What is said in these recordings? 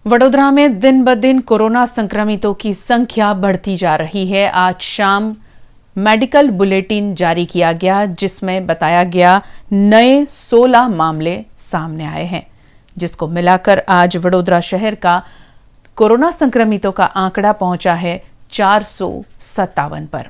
वडोदरा में दिन ब दिन कोरोना संक्रमितों की संख्या बढ़ती जा रही है। आज शाम मेडिकल बुलेटिन जारी किया गया, जिसमें बताया गया नए 16 मामले सामने आए हैं, जिसको मिलाकर आज वडोदरा शहर का कोरोना संक्रमितों का आंकड़ा पहुंचा है 457 पर।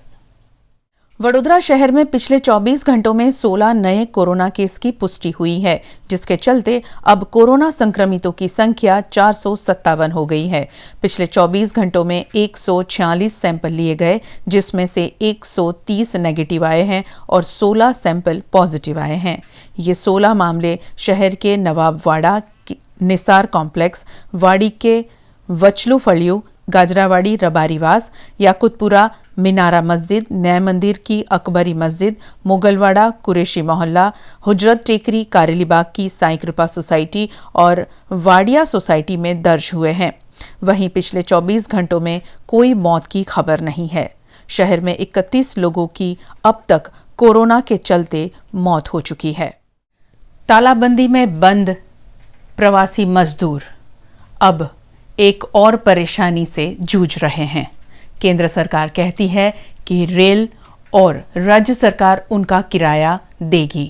वडोदरा शहर में पिछले 24 घंटों में 16 नए कोरोना केस की पुष्टि हुई है, जिसके चलते अब कोरोना संक्रमितों की संख्या 457 हो गई है। पिछले 24 घंटों में 146 सैंपल लिए गए, जिसमें से 130 नेगेटिव आए हैं और 16 सैंपल पॉजिटिव आए हैं। ये 16 मामले शहर के नवाबवाड़ा, निसार कॉम्प्लेक्स, वाड़ी के वचलू फड़ियों, गाजरावाड़ी रबारीवास, याकुतपुरा मीनारा मस्जिद, नया मंदिर की अकबरी मस्जिद, मुगलवाड़ा कुरेशी मोहल्ला, हुजरत टेकरी कारेलीबाग की साईं कृपा सोसाइटी और वाडिया सोसाइटी में दर्ज हुए हैं। वहीं पिछले 24 घंटों में कोई मौत की खबर नहीं है। शहर में 31 लोगों की अब तक कोरोना के चलते मौत हो चुकी है। तालाबंदी में बंद प्रवासी मजदूर अब एक और परेशानी से जूझ रहे हैं। केंद्र सरकार कहती है कि रेल और राज्य सरकार उनका किराया देगी।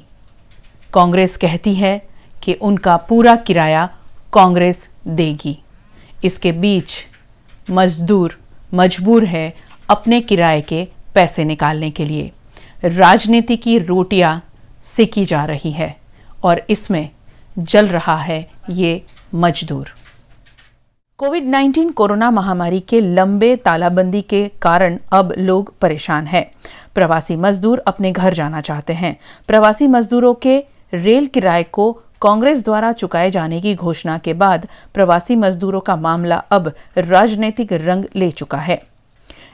कांग्रेस कहती है कि उनका पूरा किराया कांग्रेस देगी। इसके बीच मजदूर मजबूर है अपने किराए के पैसे निकालने के लिए। राजनीति की रोटियां सेकी जा रही है और इसमें जल रहा है ये मजदूर। कोविड-19 कोरोना महामारी के लंबे तालाबंदी के कारण अब लोग परेशान हैं। प्रवासी मजदूर अपने घर जाना चाहते हैं। प्रवासी मजदूरों के रेल किराए को कांग्रेस द्वारा चुकाए जाने की घोषणा के बाद प्रवासी मजदूरों का मामला अब राजनीतिक रंग ले चुका है।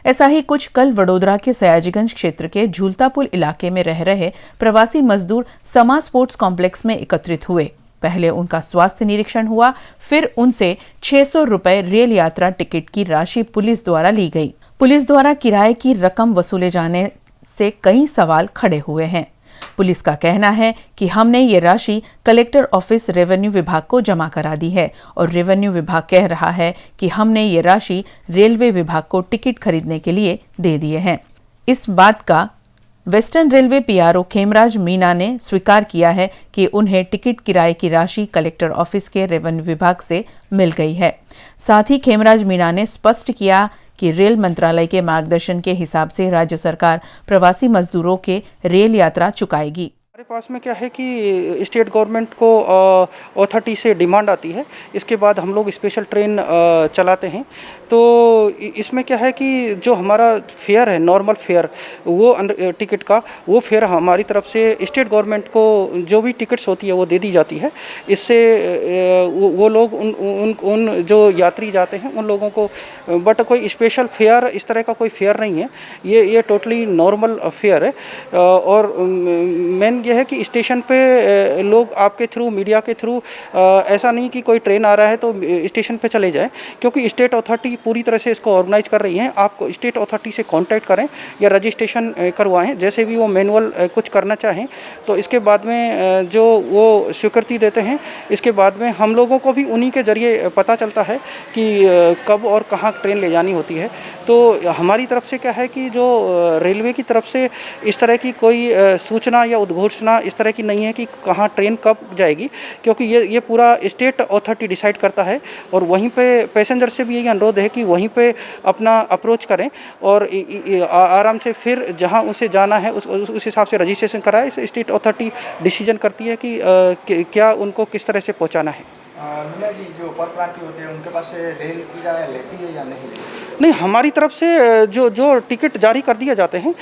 ऐसा ही कुछ कल वडोदरा के सयाजीगंज क्षेत्र के झूलता पुल इलाके में रह रहे प्रवासी मजदूर समा स्पोर्ट्स कॉम्प्लेक्स में एकत्रित हुए। पहले उनका स्वास्थ्य निरीक्षण हुआ, फिर उनसे 600 रुपए रेल यात्रा टिकट की राशि पुलिस द्वारा ली गई। पुलिस द्वारा किराए की रकम वसूले जाने से कई सवाल खड़े हुए हैं। पुलिस का कहना है कि हमने ये राशि कलेक्टर ऑफिस रेवेन्यू विभाग को जमा करा दी है और रेवेन्यू विभाग कह रहा है कि हमने ये राशि रेलवे विभाग को टिकट खरीदने के लिए दे दिए हैं। इस बात का western railway PRO Khemraj Meena ने स्वीकार किया है कि उन्हें टिकट किराए की राशि कलेक्टर ऑफिस के रेवेन्यू विभाग से मिल गई है। साथ ही खेमराज मीणा ने स्पष्ट किया कि रेल मंत्रालय के मार्गदर्शन के हिसाब से राज्य सरकार प्रवासी मजदूरों के रेल यात्रा चुकाएगी। हमारे पास में क्या है कि स्टेट गवर्नमेंट को अथॉरिटी से डिमांड आती है, इसके बाद हम लोग स्पेशल ट्रेन चलाते हैं। तो इसमें क्या है कि जो हमारा फेयर है, नॉर्मल फेयर, वो टिकट का वो फेयर हमारी तरफ से स्टेट गवर्नमेंट को जो भी टिकट्स होती है वो दे दी जाती है। इससे वो लोग उन जो यात्री जाते हैं उन लोगों को, बट कोई स्पेशल फेयर इस तरह का कोई फेयर नहीं है, ये टोटली नॉर्मल फेयर है। और मेन ये है कि स्टेशन पे लोग आपके थ्रू, मीडिया के थ्रू, ऐसा नहीं कि कोई ट्रेन आ रहा है तो स्टेशन पे चले जाएं, क्योंकि स्टेट अथॉरिटी पूरी तरह से इसको ऑर्गेनाइज कर रही हैं। आप स्टेट अथॉरिटी से कांटेक्ट करें या रजिस्ट्रेशन करवाएं, जैसे भी वो मैनुअल कुछ करना चाहें तो इसके बाद में जो वो स्वीकृति देते हैं, इसके बाद में हम लोगों को भी उन्हीं के जरिए पता चलता है कि कब और कहाँ ट्रेन ले जानी होती है। तो हमारी तरफ से क्या है कि जो रेलवे की तरफ से इस तरह की कोई सूचना या उद्घोषणा इस तरह की नहीं है कि कहाँ ट्रेन कब जाएगी, क्योंकि ये पूरा स्टेट अथॉरिटी डिसाइड करता है। और वहीं पे पैसेंजर से भी यही अनुरोध है कि वहीं पे अपना अप्रोच करें और आराम से फिर जहां उसे जाना है उस हिसाब से रजिस्ट्रेशन कराएं। स्टेट अथॉरिटी डिसीजन करती है कि क्या उनको किस तरह से पहुंचाना है। मीना जी, जो परप्रांतीय होते हैं उनके पास से रेल किराया लेती है या नहीं लेती? नहीं, हमारी तरफ से जो टिकट जारी कर दिए जाते हैं,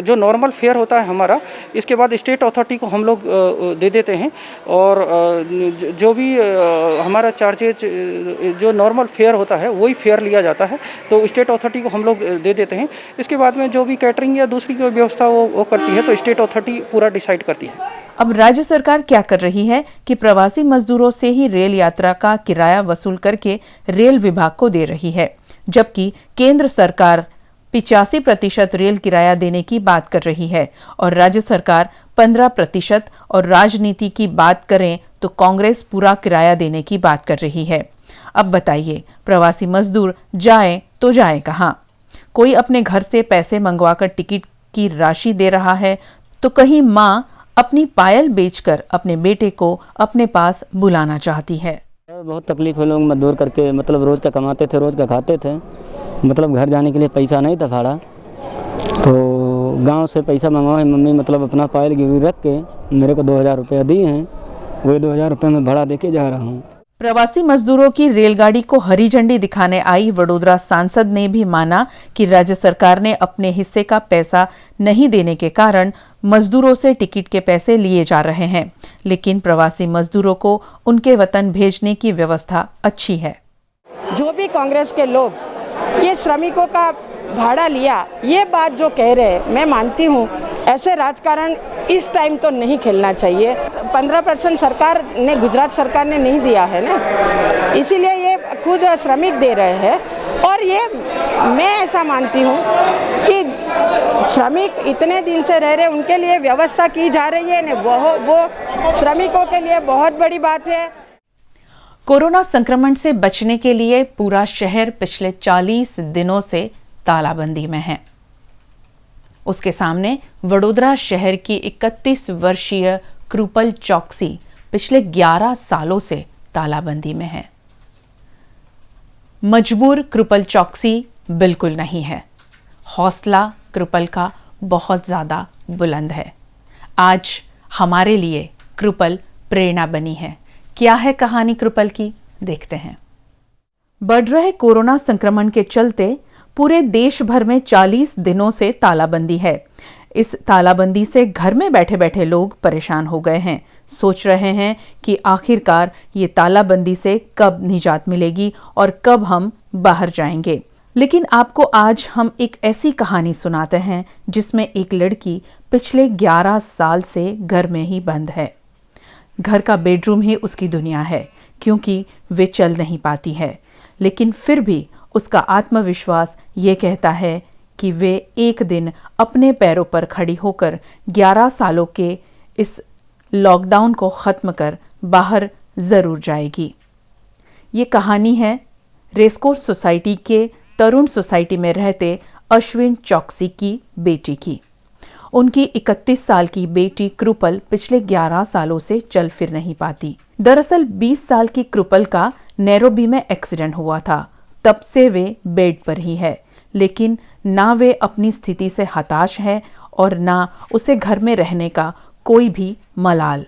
जो नॉर्मल फेयर होता है हमारा, इसके बाद स्टेट अथॉरिटी को हम लोग दे देते हैं। और जो भी हमारा चार्जेज जो नॉर्मल फेयर होता है वही फेयर लिया जाता है, तो स्टेट अथॉरिटी को हम लोग दे देते हैं। इसके बाद में जो भी कैटरिंग या दूसरी कोई व्यवस्था वो करती है, तो स्टेट अथॉरिटी पूरा डिसाइड करती है। अब राज्य सरकार क्या कर रही है कि प्रवासी मजदूरों से ही रेल यात्रा का किराया वसूल करके रेल विभाग को दे रही है, जबकि केंद्र सरकार 85% रेल किराया देने की बात कर रही है और राज्य सरकार 15%। और राजनीति की बात करें तो कांग्रेस पूरा किराया देने की बात कर रही है। अब बताइए, प्रवासी मजदूर जाए तो जाए कहां? कोई अपने घर से पैसे मंगवाकर टिकट की राशि दे रहा है, तो कहीं मां अपनी पायल बेचकर अपने बेटे को अपने पास बुलाना चाहती है। बहुत तकलीफ है, लोग मजदूर करके मतलब रोज़ का कमाते थे, रोज़ का खाते थे, मतलब घर जाने के लिए पैसा नहीं था सारा, तो गांव से पैसा मंगवाए मम्मी, मतलब अपना पायल गिरवी रख के मेरे को 2000 रुपया दिए हैं, वही 2000 रुपये में भाड़ा देके जा रहा हूँ। प्रवासी मजदूरों की रेलगाड़ी को हरी झंडी दिखाने आई वडोदरा सांसद ने भी माना कि राज्य सरकार ने अपने हिस्से का पैसा नहीं देने के कारण मजदूरों से टिकट के पैसे लिए जा रहे हैं, लेकिन प्रवासी मजदूरों को उनके वतन भेजने की व्यवस्था अच्छी है। जो भी कांग्रेस के लोग ये श्रमिकों का भाड़ा लिया, ये बात जो कह रहे हैं, मैं मानती हूँ ऐसे राजकारण इस टाइम तो नहीं खेलना चाहिए। 15% सरकार ने, गुजरात सरकार ने नहीं दिया है ना, इसीलिए ये खुद श्रमिक दे रहे हैं। और ये मैं ऐसा मानती हूँ कि श्रमिक इतने दिन से रह रहे, उनके लिए व्यवस्था की जा रही है ना, वो श्रमिकों के लिए बहुत बड़ी बात है। कोरोना संक्रमण से बचने के लिए पूरा शहर पिछले 40 दिनों से तालाबंदी में है। उसके सामने वडोदरा शहर की 31 वर्षीय कृपल चौकसी पिछले 11 सालों से तालाबंदी में है। मजबूर कृपल चौकसी बिल्कुल नहीं है। हौसला कृपल का बहुत ज्यादा बुलंद है। आज हमारे लिए कृपल प्रेरणा बनी है। क्या है कहानी कृपल की, देखते हैं। बढ़ रहे कोरोना संक्रमण के चलते पूरे देश भर में 40 दिनों से तालाबंदी है। इस तालाबंदी से घर में बैठे बैठे लोग परेशान हो गए हैं, सोच रहे हैं कि आखिरकार ये तालाबंदी से कब निजात मिलेगी और कब हम बाहर जाएंगे। लेकिन आपको आज हम एक ऐसी कहानी सुनाते हैं जिसमें एक लड़की पिछले 11 साल से घर में ही बंद है। घर का बेडरूम ही उसकी दुनिया है, क्योंकि वे चल नहीं पाती है, लेकिन फिर भी उसका आत्मविश्वास ये कहता है कि वे एक दिन अपने पैरों पर खड़ी होकर 11 सालों के इस लॉकडाउन को ख़त्म कर बाहर ज़रूर जाएगी। ये कहानी है रेसकोर्स सोसाइटी के तरुण सोसाइटी में रहते अश्विन चौकसी की बेटी की। उनकी 31 साल की बेटी कृपल पिछले 11 सालों से चल फिर नहीं पाती। दरअसल 20 साल की कृपल का नैरोबी में एक्सीडेंट हुआ था, तब से वे बेड पर ही है, लेकिन ना वे अपनी स्थिति से हताश है और ना उसे घर में रहने का कोई भी मलाल।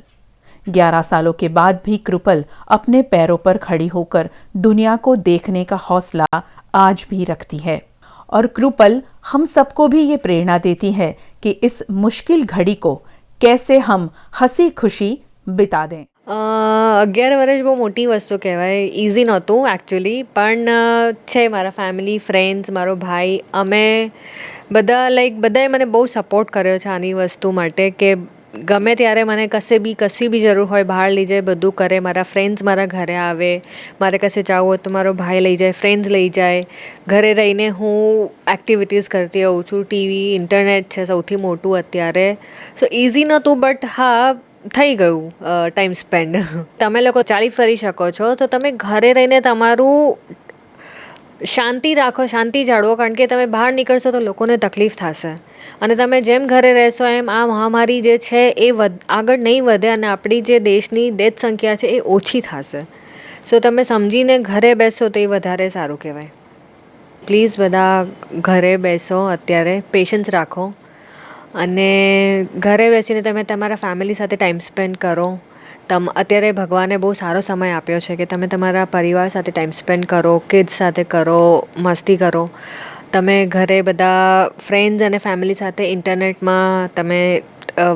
11 सालों के बाद भी कृपल अपने पैरों पर खड़ी होकर दुनिया को देखने का हौसला आज भी रखती है। और कृपल हम सबको भी ये प्रेरणा देती है कि इस मुश्किल घड़ी को कैसे हम हंसी खुशी बिता दें। 11 વર્ષ બહુ મોટી વસ્તુ કહેવાય, ઇઝી નહોતું એકચ્યુઅલી, પણ છે મારા ફેમિલી, ફ્રેન્ડ્સ, મારો ભાઈ, અમે બધા બધાએ મને બહુ સપોર્ટ કર્યો છે આની વસ્તુ માટે કે ગમે ત્યારે મને કશી બી જરૂર હોય બહાર લઈ જાય, બધું કરે. મારા ફ્રેન્ડ્સ મારા ઘરે આવે, મારે કશે જવું હોય તો મારો ભાઈ લઈ જાય, ફ્રેન્ડ્સ લઈ જાય. ઘરે રહીને હું એક્ટિવિટીઝ કરતી હોઉં છું. ટીવી, ઇન્ટરનેટ છે સૌથી મોટું અત્યારે. સો ઇઝી નહોતું, બટ હા થઈ ગયું ટાઈમ સ્પેન્ડ. તમે લોકો ચાલી ફરી શકો છો તો તમે ઘરે રહીને તમારું શાંતિ રાખો, શાંતિ જાળવો, કારણ કે તમે બહાર નીકળશો તો લોકોને તકલીફ થશે અને તમે જેમ ઘરે રહેશો એમ આ મહામારી જે છે એ આગળ નહીં વધે અને આપણી જે દેશની ડેથ સંખ્યા છે એ ઓછી થશે. સો તમે સમજીને ઘરે બેસો તો એ વધારે સારું કહેવાય. પ્લીઝ બધા ઘરે બેસો, અત્યારે પેશન્સ રાખો અને ઘરે બેસીને તમે તમારા ફેમિલી સાથે ટાઈમ સ્પેન્ડ કરો. અત્યારે ભગવાને બહુ સારો સમય આપ્યો છે કે તમે તમારા પરિવાર સાથે ટાઈમ સ્પેન્ડ કરો, કિડ્સ સાથે કરો, મસ્તી કરો. તમે ઘરે બધા ફ્રેન્ડ્સ અને ફેમિલી સાથે ઇન્ટરનેટમાં તમે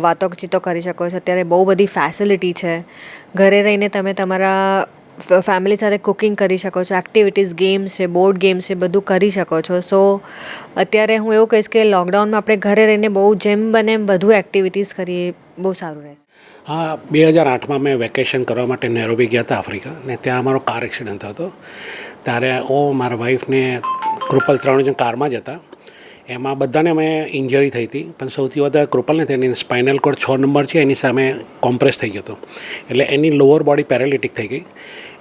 વાતોચીતો કરી શકો છો. અત્યારે બહુ બધી ફેસિલિટી છે. ઘરે રહીને તમે તમારા ફેમિલી સાથે કુકિંગ કરી શકો છો, એક્ટિવિટીઝ, ગેમ્સ છે, બોર્ડ ગેમ્સ છે, બધું કરી શકો છો. સો અત્યારે હું એવું કહીશ કે લોકડાઉનમાં આપણે ઘરે રહીને બહુ જેમ બને એમ વધુ એક્ટિવિટીઝ કરીએ, બહુ સારું રહેશે. હા, 2008માં મેં વેકેશન કરવા માટે નૈરોબી ગયા હતા આફ્રિકા, ને ત્યાં અમારો કાર એક્સિડન્ટ થયો હતો. ત્યારે મારા વાઈફને કૃપલ 3 જણ કારમાં જ હતા. એમાં બધાને અમે ઇન્જરી થઈ હતી, પણ સૌથી વધારે કૃપલને તેની સ્પાઇનલ કોર્ડ 6 નંબર છે એની સામે કોમ્પ્રેસ થઈ ગયો હતો, એટલે એની લોઅર બોડી પેરાલિટિક થઈ ગઈ.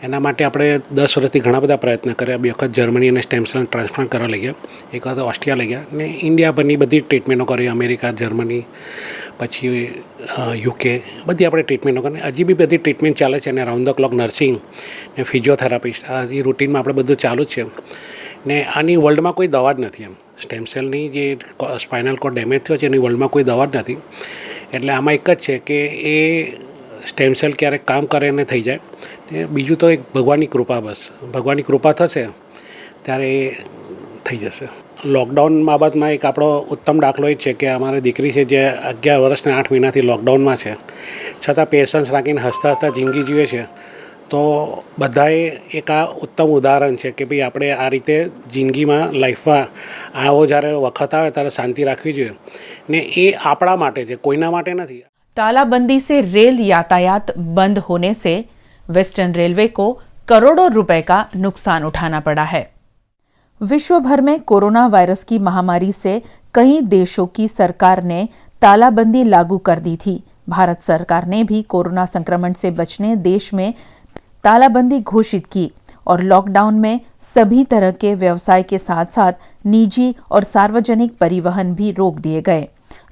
એના માટે આપણે 10 વર્ષથી ઘણા બધા પ્રયત્ન કર્યા. 2 વખત જર્મની અને સ્ટેમ સેલ ટ્રાન્સપ્લાન્ટ કરવા લઈ ગયા, 1 વખત ઓસ્ટ્રિયા લઈ ગયા ને ઇન્ડિયાભરની બધી ટ્રીટમેન્ટો કરી, અમેરિકા, જર્મની, પછી UK, બધી આપણે ટ્રીટમેન્ટો કરી. હજી બી બધી ટ્રીટમેન્ટ ચાલે છે અને રાઉન્ડ ધ ક્લોક નર્સિંગ ને ફિઝિયોથેરાપિસ્ટ આ હજી રૂટીનમાં આપણે બધું ચાલુ જ છે ને આની વર્લ્ડમાં કોઈ દવા જ નથી. એમ સ્ટેમ સેલની જે સ્પાઇનલ કોર્ડ ડેમેજ થયો છે એની વર્લ્ડમાં કોઈ દવા જ નથી. એટલે આમાં એક જ છે કે એ સ્ટેમ સેલ ક્યારેક કામ કરે ને થઈ જાય. બીજું તો એક ભગવાનની કૃપા, બસ ભગવાનની કૃપા થશે ત્યારે એ થઈ જશે. લોકડાઉન બાબતમાં એક આપણો ઉત્તમ દાખલો એ જ છે કે અમારી દીકરી છે જે 11 વર્ષ ને 8 મહિનાથી લોકડાઉનમાં છે, છતાં પેશન્સ રાખીને હસતા હસતા જિંદગી જીવે છે. તો બધાએ એક આ ઉત્તમ ઉદાહરણ છે કે ભાઈ આપણે આ રીતે જિંદગીમાં લાઈફમાં આવો જ્યારે વખત આવે ત્યારે શાંતિ રાખવી જોઈએ ને એ આપણા માટે છે, કોઈના માટે નથી. तालाबंदी से रेल यातायात बंद होने से वेस्टर्न रेलवे को करोड़ों रुपए का नुकसान उठाना पड़ा है. विश्व भर में कोरोना वायरस की महामारी से कई देशों की सरकार ने तालाबंदी लागू कर दी थी. भारत सरकार ने भी कोरोना संक्रमण से बचने देश में तालाबंदी घोषित की और लॉकडाउन में सभी तरह के व्यवसाय के साथ साथ निजी और सार्वजनिक परिवहन भी रोक दिए गए.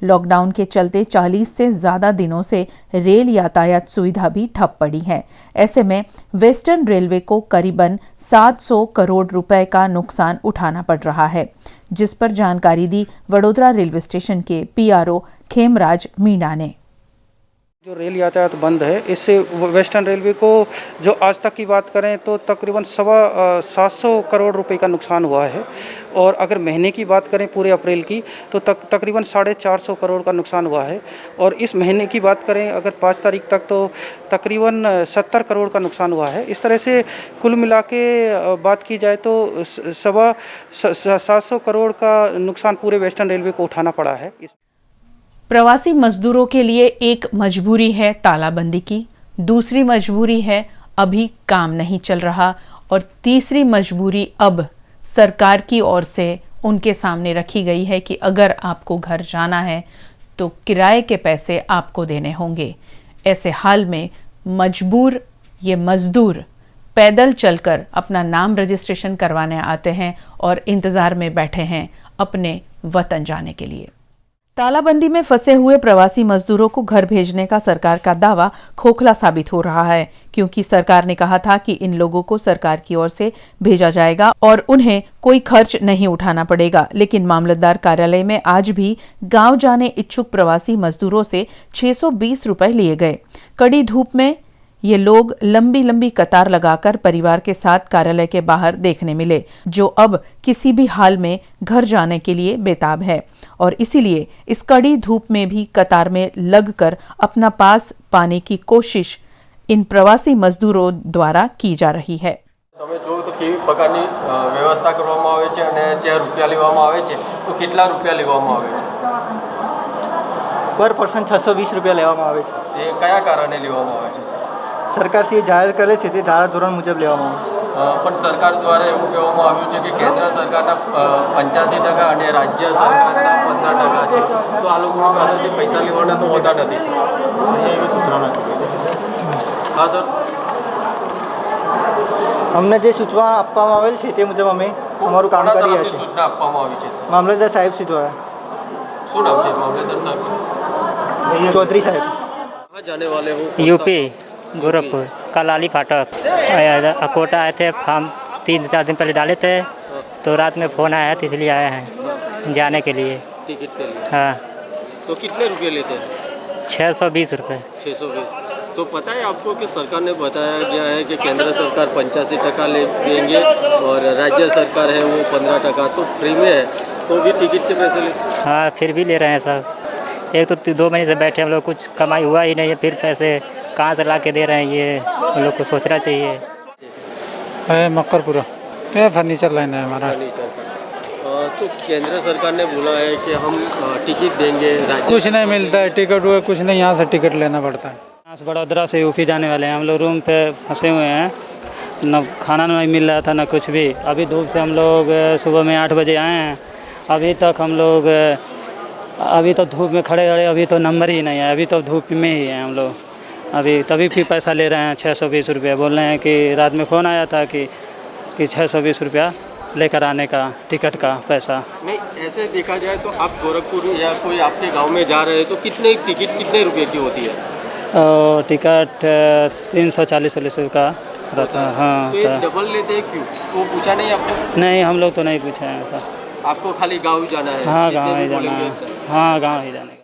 लॉकडाउन के चलते 40 से ज्यादा दिनों से रेल यातायात सुविधा भी ठप पड़ी है. ऐसे में वेस्टर्न रेलवे को करीबन 700 करोड़ रुपए का नुकसान उठाना पड़ रहा है, जिस पर जानकारी दी वडोदरा रेलवे स्टेशन के PRO खेमराज मीणा ने. जो रेल यातायात बंद है इससे वेस्टर्न रेलवे को जो आज तक की बात करें तो तकरीबन 750 करोड़ रुपए का नुकसान हुआ है. और अगर महीने की बात करें पूरे अप्रैल की तो तकरीबन 450 करोड़ का नुकसान हुआ है. और इस महीने की बात करें अगर 5 तारीख तक तो तकरीबन 70 करोड़ का नुकसान हुआ है. इस तरह से कुल मिला के बात की जाए तो 750 करोड़ का नुकसान पूरे वेस्टर्न रेलवे को उठाना पड़ा है. प्रवासी मजदूरों के लिए एक मजबूरी है तालाबंदी की, दूसरी मजबूरी है अभी काम नहीं चल रहा और तीसरी मजबूरी अब सरकार की ओर से उनके सामने रखी गई है कि अगर आपको घर जाना है तो किराए के पैसे आपको देने होंगे. ऐसे हाल में मजबूर ये मजदूर पैदल चलकर अपना नाम रजिस्ट्रेशन करवाने आते हैं और इंतज़ार में बैठे हैं अपने वतन जाने के लिए. तालाबंदी में फंसे हुए प्रवासी मजदूरों को घर भेजने का सरकार का दावा खोखला साबित हो रहा है, क्योंकि सरकार ने कहा था कि इन लोगों को सरकार की ओर से भेजा जाएगा और उन्हें कोई खर्च नहीं उठाना पड़ेगा. लेकिन मामलतदार कार्यालय में आज भी गांव जाने इच्छुक प्रवासी मजदूरों से 620 रुपए लिए गए. कड़ी धूप में ये लोग लंबी लंबी कतार लगाकर परिवार के साथ कार्यालय के बाहर देखने मिले, जो अब किसी भी हाल में घर जाने के लिए बेताब है और इसीलिए इस कड़ी धूप में भी कतार में लगकर अपना पास पाने की कोशिश इन प्रवासी मजदूरों द्वारा की जा रही है. તમે જો તો કેવી પ્રકારની વ્યવસ્થા કરવામાં આવે છે અને જે રૂપિયા લેવામાં આવે છે તો કેટલા રૂપિયા લેવામાં આવે છે? પર પર્સન 620 રૂપિયા લેવામાં આવે છે. એ કયા કારણે લેવામાં આવે છે? સરકારશ્રીએ જાહેર કરે છે તે ધારા ધોરણ મુજબ લેવામાં આવે છે. પણ સરકાર દ્વારા એવું કહેવામાં આવ્યું છે કે કેન્દ્ર સરકારના 85% અને રાજ્ય સરકારના 15% છે, તો આ લોકોની પાસેથી પૈસા લેવાના તો હોતા નથી સર. એવી સૂચના નથી. હા સર, અમને જે સૂચના આપવામાં આવેલ છે તે મુજબ અમે અમારું કામ કરી રહ્યા છીએ. સૂચના આપવામાં આવી છે સર? મામલતદાર સાહેબ શ્રી દ્વારા. શું નામ છે મામલતદાર સાહેબ? चौधरी साहब. कहाँ जाने वाले हो? यूपी गोरखपुर कलाली फाटक अकोटा आए थे. फॉर्म 3-4 दिन पहले डाले थे तो रात में फ़ोन आया था, इसलिए आए हैं जाने के लिए. टिकट के लिए? हाँ. तो कितने रुपये लेते हैं? 620 रुपये. 620. तो पता है आपको कि सरकार ने बताया गया है कि केंद्र सरकार 85% ले देंगे और राज्य सरकार है वो 15%, तो फ्री में है तो भी टिकट के पैसे ले. हाँ, फिर भी ले रहे हैं सब. एक तो 2 महीने से बैठे हम लोग, कुछ कमाई हुआ ही नहीं है, फिर पैसे कहाँ से ला के दे रहे हैं, ये हम लोग को सोचना चाहिए. मक्करपुरा क्या फर्नीचर लाइन है हमारा. तो केंद्र सरकार ने बोला है कि हम टिकट देंगे. कुछ नहीं मिलता है टिकट हुआ, कुछ नहीं, यहाँ से टिकट लेना पड़ता है. यहाँ से बड़ोदरा से यूपी जाने वाले हैं हम लोग. रूम पे फंसे हुए हैं, न खाना नहीं मिल रहा था न कुछ भी. अभी धूप से हम लोग सुबह में 8 बजे आए हैं, अभी तक हम लोग अभी तो धूप में खड़े खड़े अभी तो नंबर ही नहीं है, अभी तो धूप में ही हैं हम लोग. अभी तभी भी पैसा ले रहे हैं 620 रुपया। बोल रहे हैं कि रात में फ़ोन आया था कि 620 रुपया लेकर आने का टिकट का पैसा। नहीं, ऐसे देखा जाए तो आप गोरखपुर या कोई आपके गांव में जा रहे हैं तो कितने टिकट कितने रुपए की होती है? टिकट 340 का रहता है। हाँ, तो ये डबल लेते हैं क्यों? वो पूछा नहीं आपको? नहीं, हम लोग तो नहीं पूछे हैं ऐसा। आपको खाली गाँव ही जाना है? हाँ, जितने गाँव भी ही जाना बोलेंगे है। हाँ, गाँव ही जाने का।